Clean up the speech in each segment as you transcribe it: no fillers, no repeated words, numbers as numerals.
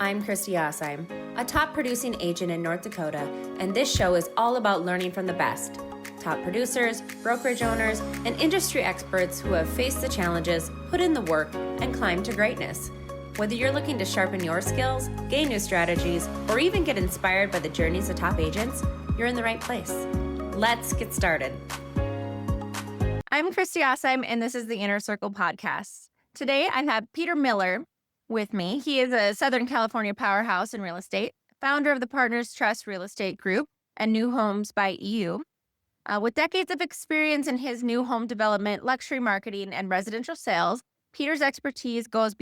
I'm Kristy Aasheim, a top producing agent in North Dakota, and this show is all about learning from the best. Top producers, brokerage owners, and industry experts who have faced the challenges, put in the work, and climbed to greatness. Whether you're looking to sharpen your skills, gain new strategies, or even get inspired by the journeys of top agents, you're in the right place. Let's get started. I'm Kristy Aasheim, and this is the Inner Circle podcast. Today, I have Peter Miller with me. He is a Southern California powerhouse in real estate, founder of the Partners Trust Real Estate Group and New Homes by EU. With decades of experience in his new home development, luxury marketing, and residential sales, Peter's expertise goes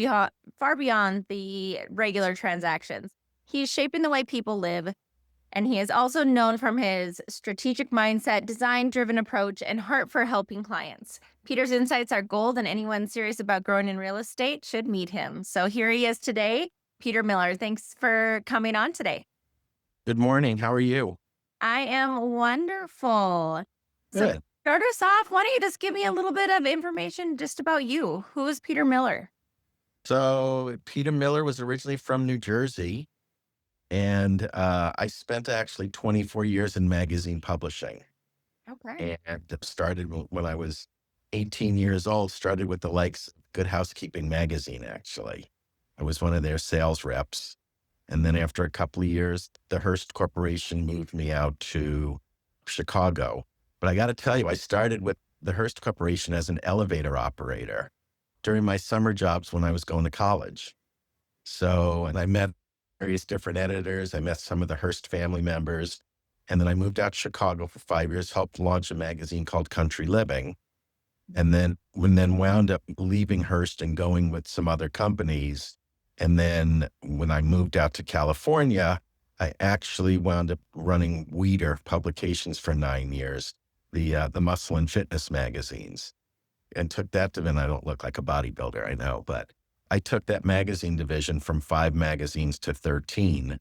far beyond the regular transactions. He's shaping the way people live, and he is also known from his strategic mindset, design-driven approach, and heart for helping clients. Peter's insights are gold, and anyone serious about growing in real estate should meet him. So here he is today, Peter Miller. Thanks for coming on today. Good morning. How are you? I am wonderful. So Good. start us off. Why don't you just give me a little bit of information just about you? Who is Peter Miller? So Peter Miller was originally from New Jersey, and I spent actually 24 years in magazine publishing. Okay. And started when I was 18 years old, started with the likes of Good Housekeeping magazine, actually. I was one of their sales reps. And then after a couple of years, the Hearst Corporation moved me out to Chicago. But I got to tell you, I started with the Hearst Corporation as an elevator operator during my summer jobs when I was going to college. And I met various different editors. I met some of the Hearst family members. And then I moved out to Chicago for 5 years, helped launch a magazine called Country Living. And then wound up leaving Hearst and going with some other companies. And then when I moved out to California, I actually wound up running Weeder Publications for 9 years, the muscle and fitness magazines, and took that to, and I don't look like a bodybuilder, I know, but I took that magazine division from 5 magazines to 13.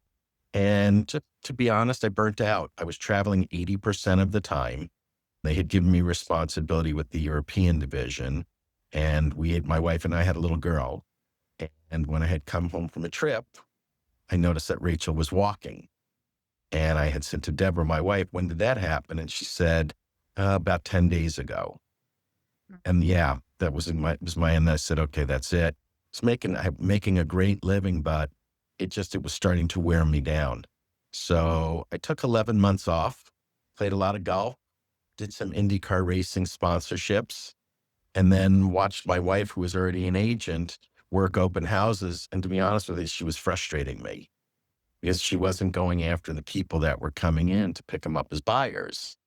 And to be honest, I burnt out. I was traveling 80% of the time. They had given me responsibility with the European division. And my wife and I had a little girl. And when I had come home from a trip, I noticed that Rachel was walking. And I had said to Deborah, my wife, when did that happen? And she said, about 10 days ago. And yeah, that was my end. I said, okay, that's it. It's making a great living, but it was starting to wear me down. So I took 11 months off, played a lot of golf, did some IndyCar racing sponsorships, and then watched my wife, who was already an agent, work open houses. And to be honest with you, she was frustrating me because she wasn't going after the people that were coming in to pick them up as buyers.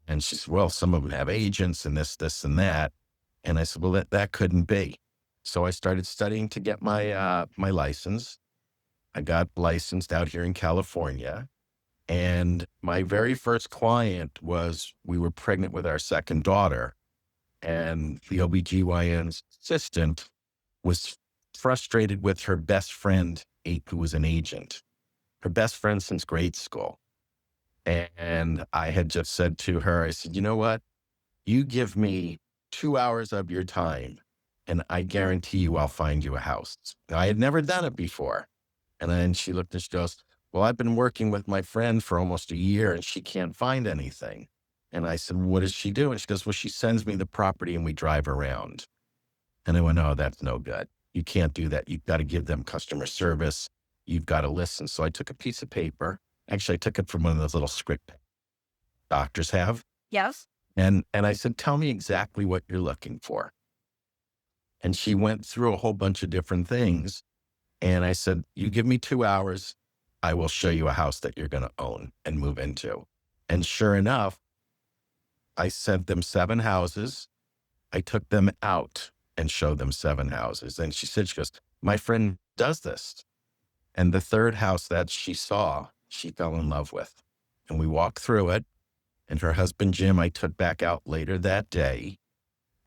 And she said, well, some of them have agents and this, and that. And I said, well, that couldn't be. So I started studying to get my license. I got licensed out here in California. And my very first client we were pregnant with our second daughter. And the OBGYN's assistant was frustrated with her best friend, who was an agent, her best friend since grade school. And I had just said to her, I said, you know what? You give me 2 hours of your time and I guarantee you I'll find you a house. I had never done it before. And then she looked and she goes, well, I've been working with my friend for almost a year and she can't find anything. And I said, what does she do? And she goes, well, she sends me the property and we drive around. And I went, oh, that's no good. You can't do that. You've got to give them customer service. You've got to listen. So I took a piece of paper. Actually, I took it from one of those little script doctors have. Yes. And I said, tell me exactly what you're looking for. And she went through a whole bunch of different things. And I said, you give me 2 hours, I will show you a house that you're going to own and move into. And sure enough, I sent them 7 houses. I took them out and showed them 7 houses. And she goes, my friend does this. And the third house that she saw, she fell in love with. And we walked through it. And her husband, Jim, I took back out later that day.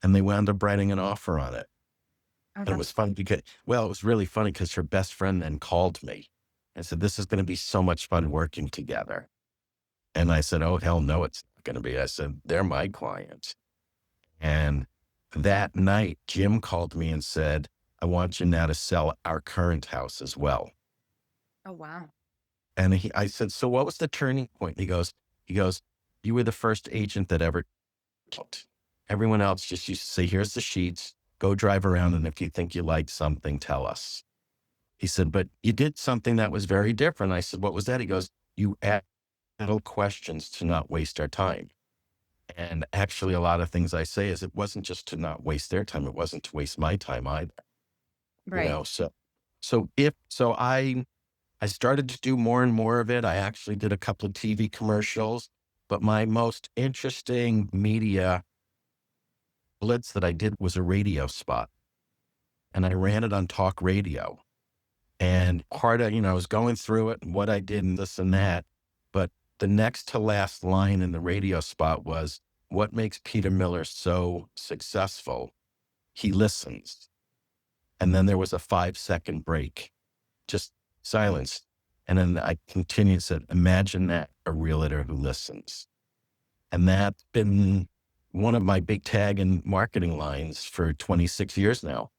And they wound up writing an offer on it. Okay. And it was fun it was really funny because her best friend then called me and said, this is going to be so much fun working together. And I said, oh, hell no, it's not going to be. I said, they're my client. And that night, Jim called me and said, I want you now to sell our current house as well. Oh, wow. And I said, so what was the turning point? He goes, you were the first agent that ever told. Everyone else just used to say, here's the sheets, go drive around. And if you think you like something, tell us. He said, but you did something that was very different. I said, what was that? He goes, you asked little questions to not waste our time. And actually, a lot of things I say is it wasn't just to not waste their time. It wasn't to waste my time either. Right. So I started to do more and more of it. I actually did a couple of TV commercials, but my most interesting media blitz that I did was a radio spot, and I ran it on talk radio. And part of, I was going through it and what I did and this and that. But the next to last line in the radio spot was, what makes Peter Miller so successful? He listens. And then there was a 5-second break, just silence. And then I continued and said, imagine that, a realtor who listens. And that's been one of my big tag and marketing lines for 26 years now.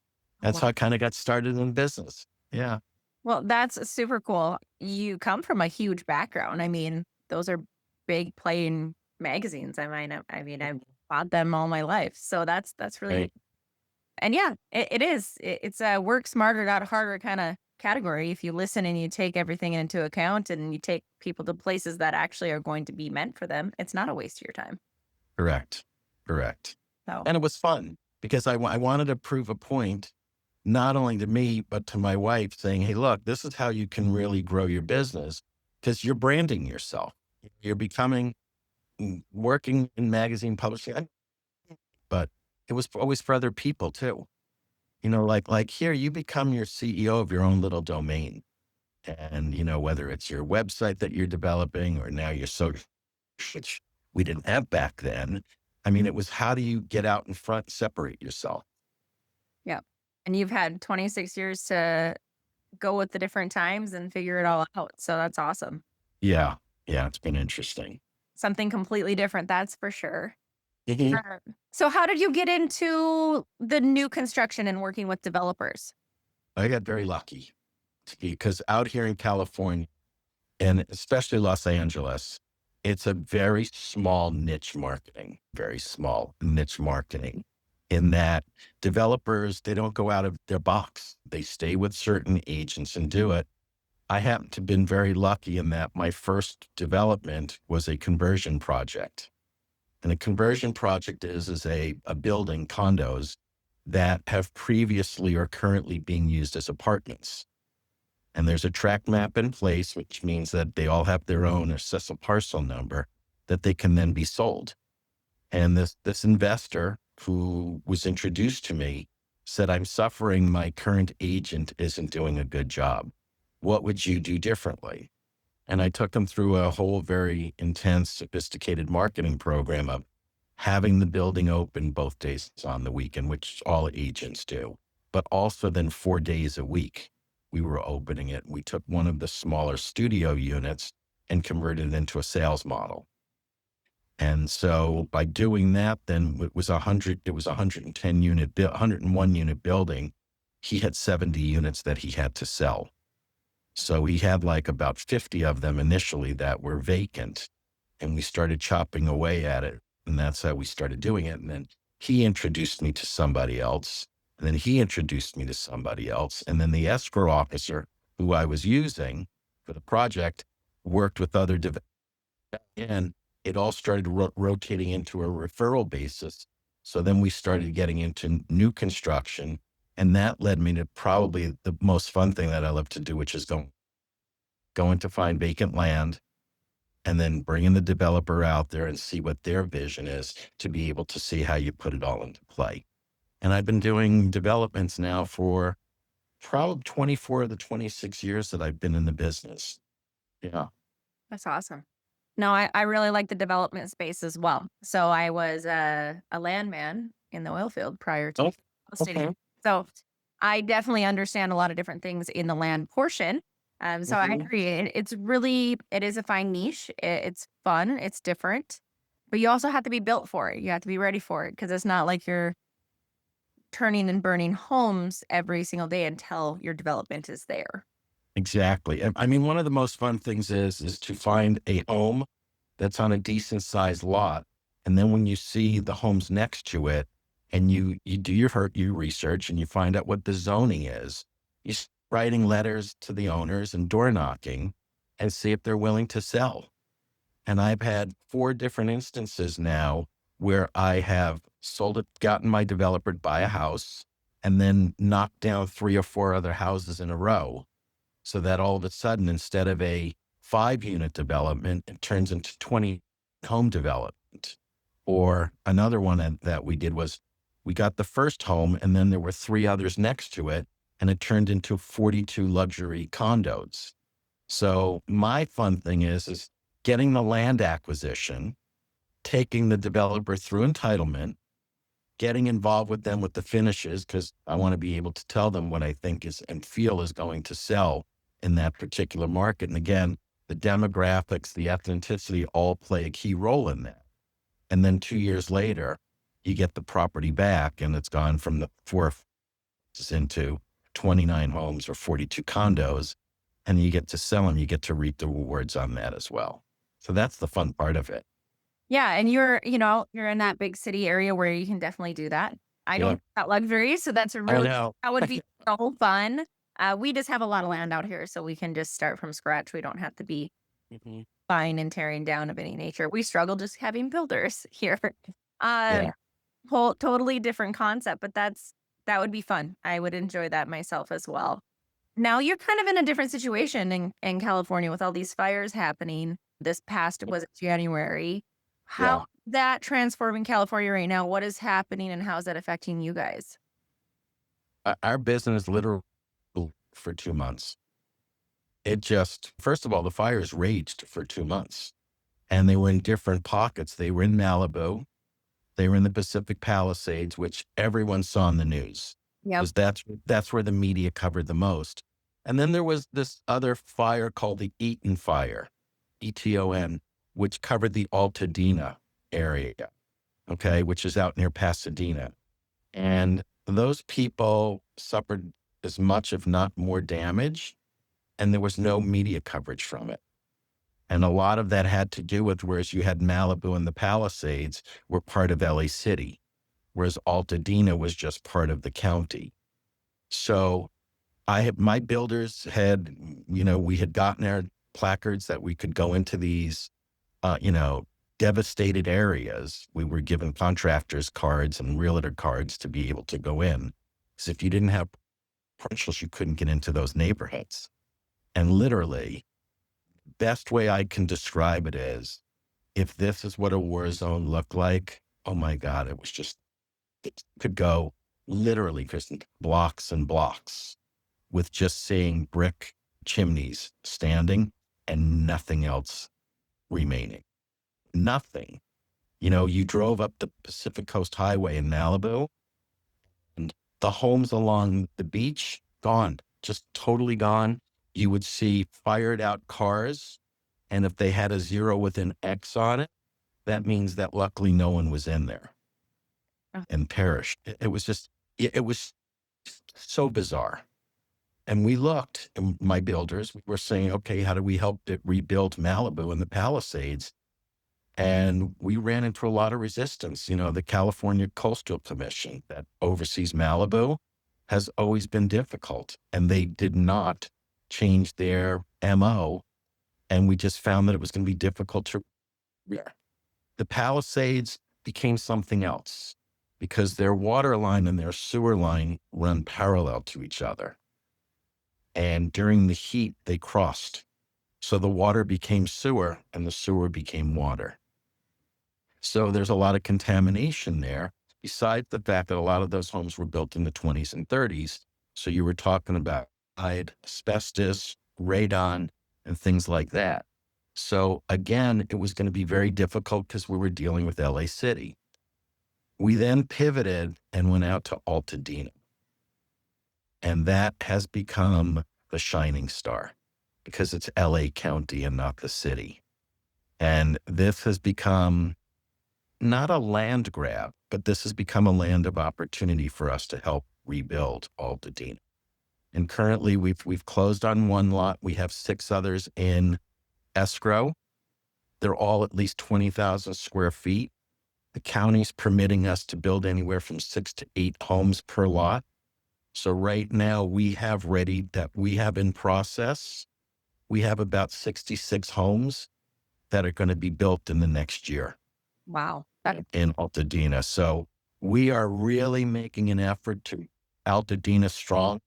That's how I kind of got started in business. Yeah. Well, that's super cool. You come from a huge background. I mean, those are big playing magazines. I've bought them all my life. So that's really, Right. and yeah, it is. It's a work smarter, not harder kind of category. If you listen and you take everything into account and you take people to places that actually are going to be meant for them, it's not a waste of your time. Correct. So And it was fun because I wanted to prove a point, not only to me, but to my wife, saying, hey, look, this is how you can really grow your business because you're branding yourself. You're becoming, working in magazine publishing, but it was always for other people too. Like here, you become your CEO of your own little domain. And, whether it's your website that you're developing or now your social, which we didn't have back then. I mean, it was how do you get out in front, separate yourself? yeah. And you've had 26 years to go with the different times and figure it all out. So that's awesome. Yeah. Yeah. It's been interesting. Something completely different, that's for sure. Mhm. Sure. So how did you get into the new construction and working with developers? I got very lucky because out here in California and especially Los Angeles, it's a very small niche marketing, very small niche marketing in that developers, they don't go out of their box. They stay with certain agents and do it. I happen to have been very lucky in that my first development was a conversion project. And a conversion project is a building, condos, that have previously or currently being used as apartments. And there's a tract map in place, which means that they all have their own assessable parcel number that they can then be sold. And this investor who was introduced to me said, I'm suffering. My current agent isn't doing a good job. What would you do differently? And I took them through a whole very intense, sophisticated marketing program of having the building open both days on the weekend, which all agents do, but also then 4 days a week. We were opening it. We took one of the smaller studio units and converted it into a sales model. And so by doing that, then it was 110 unit, 101 unit building. He had 70 units that he had to sell. So he had like about 50 of them initially that were vacant, and we started chopping away at it. And that's how we started doing it. And then he introduced me to somebody else. And then he introduced me to somebody else. And then the escrow officer who I was using for the project worked with other developers. And it all started rotating into a referral basis. So then we started getting into new construction. And that led me to probably the most fun thing that I love to do, which is going to find vacant land and then bringing the developer out there and see what their vision is to be able to see how you put it all into play. And I've been doing developments now for probably 24 of the 26 years that I've been in the business. Yeah. That's awesome. No, I really like the development space as well. So I was a landman in the oil field prior to Oh, real estate. okay. So I definitely understand a lot of different things in the land portion. So I Mhm. agree. It is a fine niche. It's fun. It's different, but you also have to be built for it. You have to be ready for it because it's not like you're turning and burning homes every single day until your development is there. Exactly. I mean, one of the most fun things is to find a home that's on a decent sized lot. And then when you see the homes next to it and you do your research and you find out what the zoning is, you start writing letters to the owners and door knocking and see if they're willing to sell. And I've had 4 different instances now where I have sold it, gotten my developer to buy a house and then knocked down 3 or 4 other houses in a row. So that all of a sudden, instead of a 5-unit development, it turns into 20 home development. Or another one that we did was we got the first home and then there were 3 others next to it and it turned into 42 luxury condos. So my fun thing is getting the land acquisition, taking the developer through entitlement, getting involved with them with the finishes, because I want to be able to tell them what I think is and feel is going to sell in that particular market. And again, the demographics, the ethnicity all play a key role in that. And then 2 years later, you get the property back and it's gone from the 4 into 29 homes or 42 condos, and you get to sell them. You get to reap the rewards on that as well. So that's the fun part of it. Yeah, and you're in that big city area where you can definitely do that. I don't Yeah. have that luxury, so that's a I really know. that would be so fun. We just have a lot of land out here, so we can just start from scratch. We don't have to be Mhm. buying and tearing down of any nature. We struggle just having builders here. Yeah. Totally different concept, but that would be fun. I would enjoy that myself as well. Now you're kind of in a different situation in California with all these fires happening. This past was January. Yeah. How that transforming California right now? What is happening and how is that affecting you guys? Our business literally for 2 months. It just, first of all, the fires raged for 2 months and they were in different pockets. They were in Malibu. They were in the Pacific Palisades, which everyone saw in the news Yep. because that's where the media covered the most. And then there was this other fire called the Eaton Fire, Eton, which covered the Altadena area, okay, which is out near Pasadena. And those people suffered as much, if not more damage, and there was no media coverage from it. And a lot of that had to do with, whereas you had Malibu and the Palisades were part of LA City, whereas Altadena was just part of the county. So my builders had, we had gotten our placards that we could go into these, devastated areas. We were given contractors cards and realtor cards to be able to go in. Because if you didn't have credentials, you couldn't get into those neighborhoods. And literally, best way I can describe it is, if this is what a war zone looked like, oh my God, it could go literally, Kristen, blocks and blocks with just seeing brick chimneys standing and nothing else remaining. Nothing. You drove up the Pacific Coast Highway in Malibu and the homes along the beach, gone, just totally gone. You would see fired out cars. And if they had a 0 with an X on it, that means that luckily no one was in there and perished. It was so bizarre. And we looked, and my builders, we were saying, okay, how do we help it rebuild Malibu and the Palisades? And we ran into a lot of resistance. The California Coastal Commission that oversees Malibu has always been difficult, and they did not change their MO. And we just found that it was going to be difficult to. The Palisades became something else because their water line and their sewer line run parallel to each other. And during the heat, they crossed. So the water became sewer and the sewer became water. So there's a lot of contamination there, besides the fact that a lot of those homes were built in the 20s and 30s. So you were talking about asbestos, radon, and things like that. So again, it was going to be very difficult because we were dealing with LA City. We then pivoted and went out to Altadena. And that has become the shining star because it's LA County and not the city. And this has become not a land grab, but this has become a land of opportunity for us to help rebuild Altadena. And currently we've closed on one lot. We have 6 others in escrow. They're all at least 20,000 square feet. The county's permitting us to build anywhere from 6 to 8 homes per lot. So right now we have in process, we have about 66 homes that are going to be built in the next year. Wow. In Altadena. So we are really making an effort to Altadena strong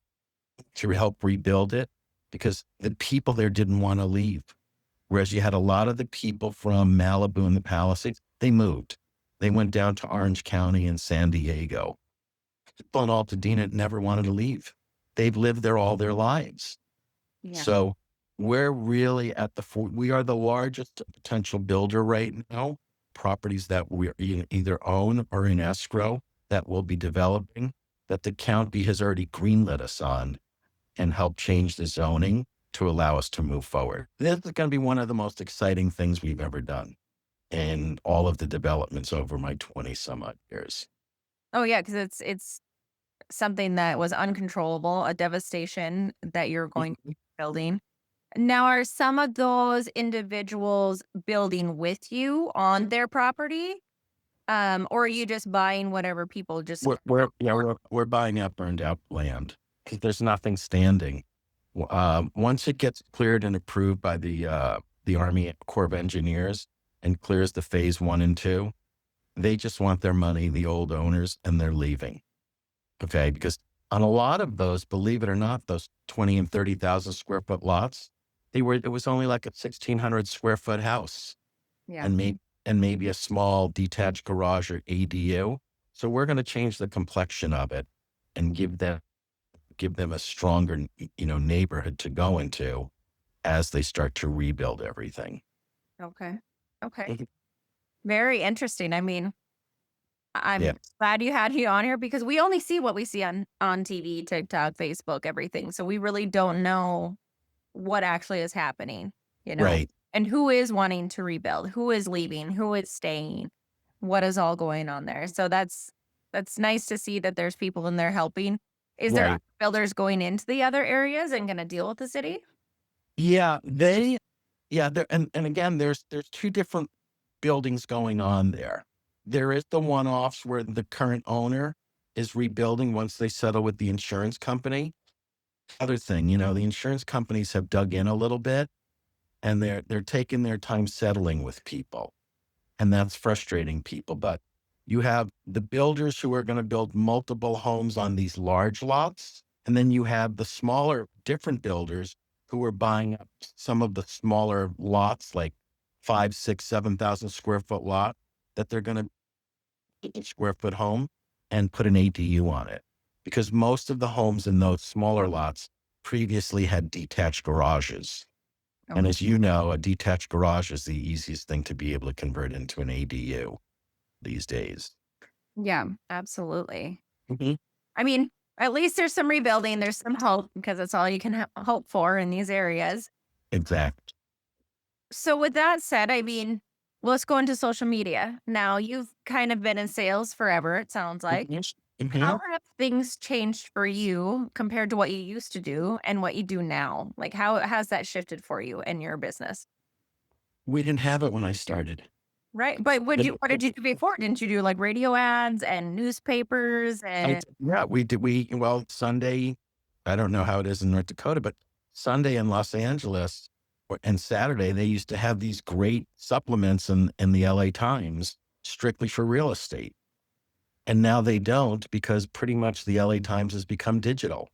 to help rebuild it, because the people there didn't want to leave. Whereas you had a lot of the people from Malibu and the Palisades, they moved. They went down to Orange County and San Diego. People in Altadena never wanted to leave. They've lived there all their lives. Yeah. So we're really we are the largest potential builder right now. Properties that we either own or in escrow that we'll be developing, that the county has already greenlit us on and helped change the zoning to allow us to move forward. This is going to be one of the most exciting things we've ever done in all of the developments over my 20 some odd years. Oh yeah, because it's something that was uncontrollable, a devastation that you're going to be building. Now, are some of those individuals building with you on their property? Or are you just buying whatever people just We're buying up burned out land because there's nothing standing. Once it gets cleared and approved by the Army Corps of Engineers and clears the phase 1 and 2, they just want their money, the old owners, and they're leaving. Okay, because on a lot of those, believe it or not, those 20 and 30,000 square foot lots, it was only like a 1,600 square foot house. Yeah. And maybe a small detached garage or ADU. So we're going to change the complexion of it and give them a stronger, neighborhood to go into as they start to rebuild everything. Okay. Okay. Mhm. Very interesting. I mean, I'm Yeah. glad you had you on here because we only see what we see on TV, TikTok, Facebook, everything. So we really don't know what actually is happening, Right. and who is wanting to rebuild, who is leaving, who is staying, what is all going on there. So that's nice to see that there's people in there helping. Is there Right. other builders going into the other areas and going to deal with the city? Yeah. And again, there's 2 different buildings going on there. There is the one-offs where the current owner is rebuilding once they settle with the insurance company. Other thing, the insurance companies have dug in a little bit and they're taking their time settling with people. And that's frustrating people. But you have the builders who are going to build multiple homes on these large lots. And then you have the smaller, different builders who are buying up some of the smaller lots, like 5, 6, 7,000 square foot lot, that they're going to a square foot home and put an ADU on it. Because most of the homes in those smaller lots previously had detached garages. And as you know, a detached garage is the easiest thing to be able to convert into an ADU these days. Yeah, absolutely. Mhm. I mean, at least there's some rebuilding. There's some hope because that's all you can hope for in these areas. Exactly. So with that said, I mean, let's go into social media. Now, you've kind of been in sales forever, it sounds like. Mhm. How Mhm. have things changed for you compared to what you used to do and what you do now? Like, how has that shifted for you and your business? We didn't have it when I started. Right. But But what did you do before? Didn't you do like radio ads and newspapers and yeah, we did. Well, Sunday, I don't know how it is in North Dakota, but Sunday in Los Angeles and Saturday, they used to have these great supplements in the LA Times strictly for real estate. And now they don't, because pretty much the LA Times has become digital.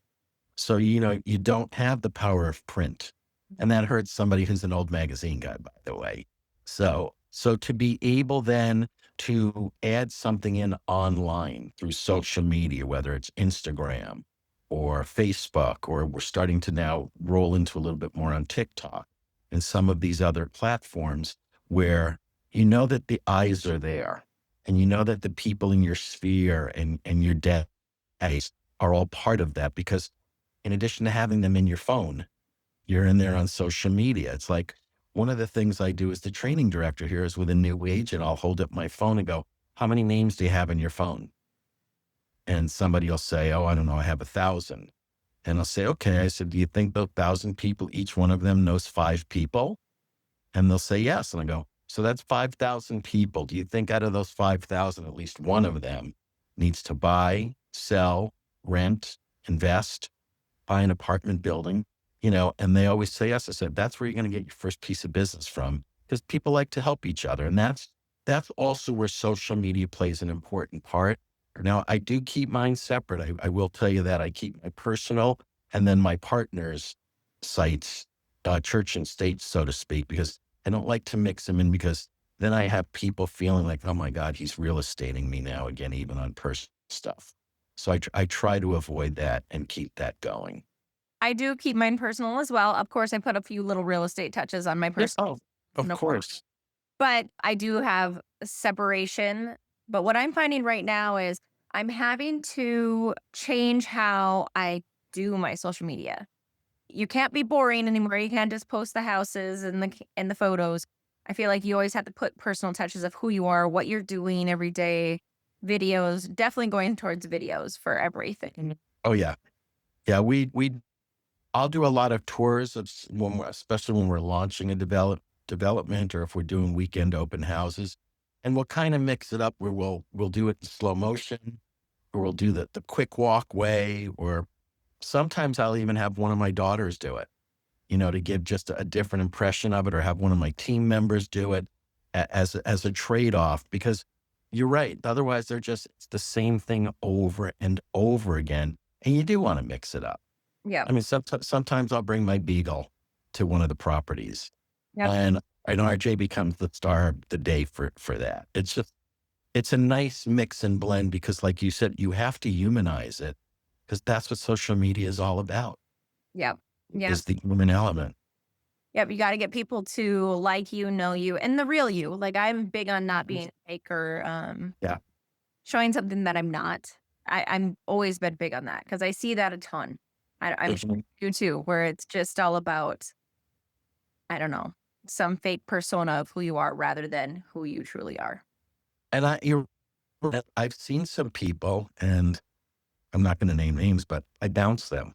So, you don't have the power of print. And that hurts somebody who's an old magazine guy, by the way. So to be able then to add something in online through social media, whether it's Instagram or Facebook, or we're starting to now roll into a little bit more on TikTok and some of these other platforms where you know that the eyes are there and you know that the people in your sphere and your days are all part of that, because in addition to having them in your phone, you're in there on social media. It's like one of the things I do as the training director here is with a new agent, I'll hold up my phone and go, how many names do you have in your phone? And somebody will say, oh, I don't know, I have 1,000. And I'll say, okay. I said, do you think those 1,000 people, each one of them knows 5 people? And they'll say yes. And I go, so that's 5,000 people. Do you think out of those 5,000, at least one of them needs to buy, sell, rent, invest, buy an apartment building? And they always say yes. I said, that's where you're going to get your first piece of business from, because people like to help each other. And that's also where social media plays an important part. Now, I do keep mine separate. I will tell you that I keep my personal and then my partner's sites, church and state, so to speak, because I don't like to mix them in, because then I have people feeling like, oh my God, he's real estating me now again, even on personal stuff. So I try to avoid that and keep that going. I do keep mine personal as well. Of course, I put a few little real estate touches on my personal. Oh, of No problem. course. But I do have separation. But what I'm finding right now is I'm having to change how I do my social media. You can't be boring anymore. You can't just post the houses and the photos. I feel like you always have to put personal touches of who you are, what you're doing every day, videos, definitely going towards videos for everything. Oh yeah. Yeah. I'll do a lot of tours of, especially when we're launching a development, or if we're doing weekend open houses, and we'll kind of mix it up where we'll do it in slow motion, or we'll do the quick walk way, or sometimes I'll even have one of my daughters do it, to give just a different impression of it, or have one of my team members do it as a trade-off, because you're right. Otherwise it's the same thing over and over again. And you do want to mix it up. Yeah. I mean, sometimes I'll bring my beagle to one of the properties, Yep. and I know RJ becomes the star of the day for that. It's a nice mix and blend, because like you said, you have to humanize it, because that's what social media is all about. Yep. Yep. Is the human element. Yep. You got to get people to like you, know you, and the real you. Like, I'm big on not being fake or Yeah. showing something that I'm not. I'm always been big on that, because I see that a ton. I'm sure you too, where it's just all about, I don't know, some fake persona of who you are rather than who you truly are. And I've seen some people, and I'm not going to name names, but I bounce them,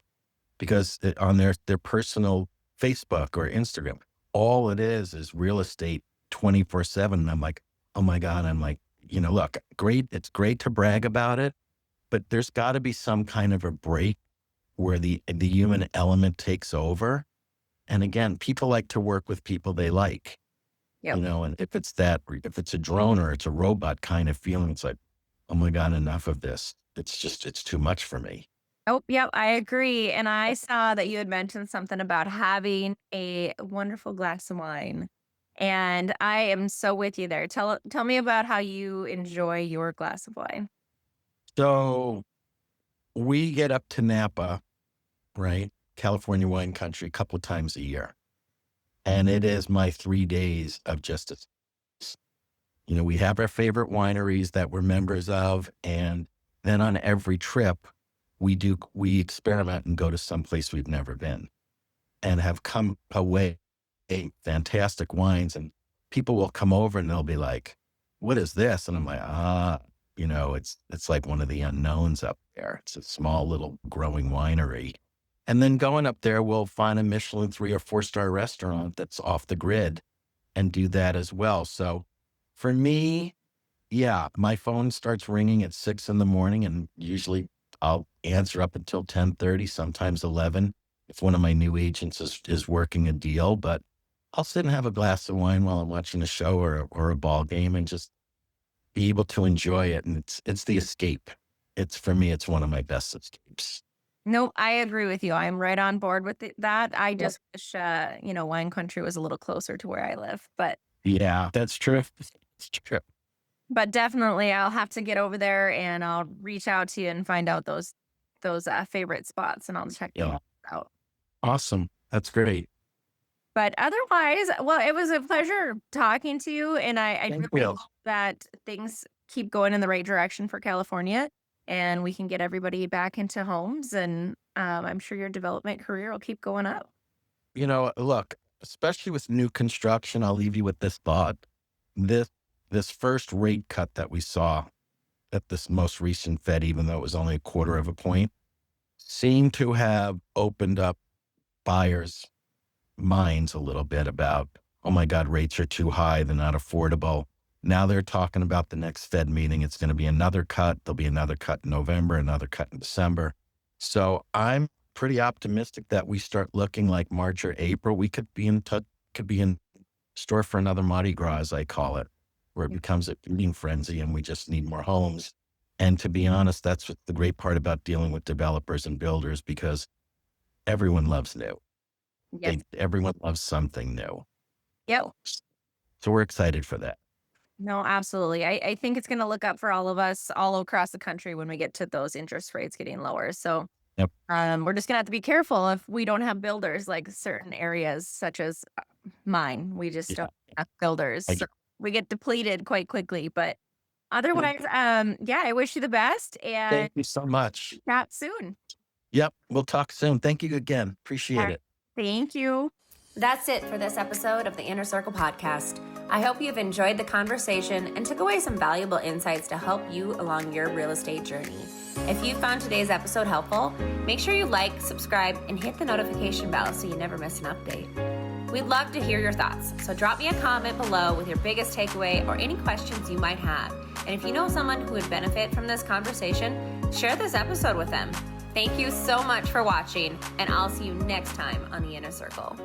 because on their personal Facebook or Instagram, all it is real estate 24/7. And I'm like, oh my God. I'm like, look, great. It's great to brag about it, but there's got to be some kind of a break where the human element takes over. And again, people like to work with people they like, Yep. and if it's a drone or it's a robot kind of feeling, it's like, oh my God, enough of this. It's too much for me. Oh, yep, I agree. And I saw that you had mentioned something about having a wonderful glass of wine. And I am so with you there. Tell me about how you enjoy your glass of wine. So we get up to Napa, right? California wine country, a couple of times a year. And it is my 3 days of just, we have our favorite wineries that we're members of. And then on every trip, we experiment and go to someplace we've never been, and have come away fantastic wines. And people will come over and they'll be like, what is this? And I'm like, it's like one of the unknowns up there. It's a small little growing winery. And then going up there, we'll find a Michelin 3 or 4-star restaurant that's off the grid and do that as well. So for me, yeah, my phone starts ringing at 6 in the morning, and usually I'll answer up until 10:30, sometimes 11, if one of my new agents is working a deal. But I'll sit and have a glass of wine while I'm watching a show or a ball game, and just be able to enjoy it. And it's the escape. For me, it's one of my best escapes. Nope, I agree with you. I'm right on board with that. I just wish, wine country was a little closer to where I live, but Yeah, that's true. It's true. definitely I'll have to get over there and I'll reach out to you and find out those favorite spots, and I'll check them Yeah. out. Awesome. That's great. But otherwise, well, it was a pleasure talking to you, and I Thank really you. hope that things keep going in the right direction for California, and we can get everybody back into homes, and I'm sure your development career will keep going up. Look, especially with new construction, I'll leave you with this thought. This this first rate cut that we saw at this most recent Fed, even though it was only a quarter of a point, seemed to have opened up buyers' minds a little bit about, oh my God, rates are too high. They're not affordable. Now they're talking about the next Fed meeting. It's going to be another cut. There'll be another cut in November, another cut in December. So I'm pretty optimistic that we start looking like March or April. We could be in store for another Mardi Gras, as I call it, where it becomes a feeding frenzy and we just need more homes. And to be honest, that's what the great part about dealing with developers and builders, because everyone loves new. Yes. Everyone loves something new. Yep. So we're excited for that. No, absolutely. I think it's going to look up for all of us all across the country when we get to those interest rates getting lower. So Yep. we're just going to have to be careful if we don't have builders like certain areas such as mine. We just don't have builders. So we get depleted quite quickly. But otherwise, I wish you the best and Thank you so much. chat soon. Yep. We'll talk soon. Thank you again. Appreciate it. Thank you. That's it for this episode of the Inner Circle podcast. I hope you've enjoyed the conversation and took away some valuable insights to help you along your real estate journey. If you found today's episode helpful, make sure you like, subscribe, and hit the notification bell so you never miss an update. We'd love to hear your thoughts, so drop me a comment below with your biggest takeaway or any questions you might have. And if you know someone who would benefit from this conversation, share this episode with them. Thank you so much for watching, and I'll see you next time on the Inner Circle.